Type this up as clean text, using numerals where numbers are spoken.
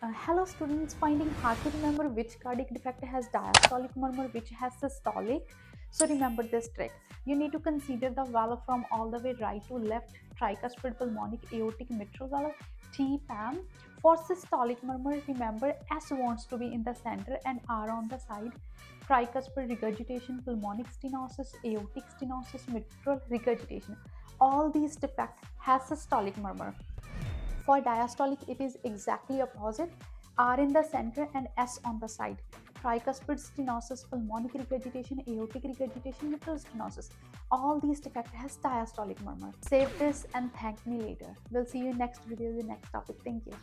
Hello students, finding hard to remember which cardiac defect has diastolic murmur, which has systolic. So remember this trick. You need to consider the valve from all the way right to left, tricuspid, pulmonic, aortic, mitral valve, T-PAM. For systolic murmur, remember S wants to be in the center and R on the side. Tricuspid regurgitation, pulmonic stenosis, aortic stenosis, mitral regurgitation. All these defects has systolic murmur. For diastolic, it is exactly opposite. R in the center and S on the side. Tricuspid stenosis, pulmonic regurgitation, aortic regurgitation, mitral stenosis. All these defects has diastolic murmur. Save this and thank me later. We'll see you in next video with the next topic. Thank you.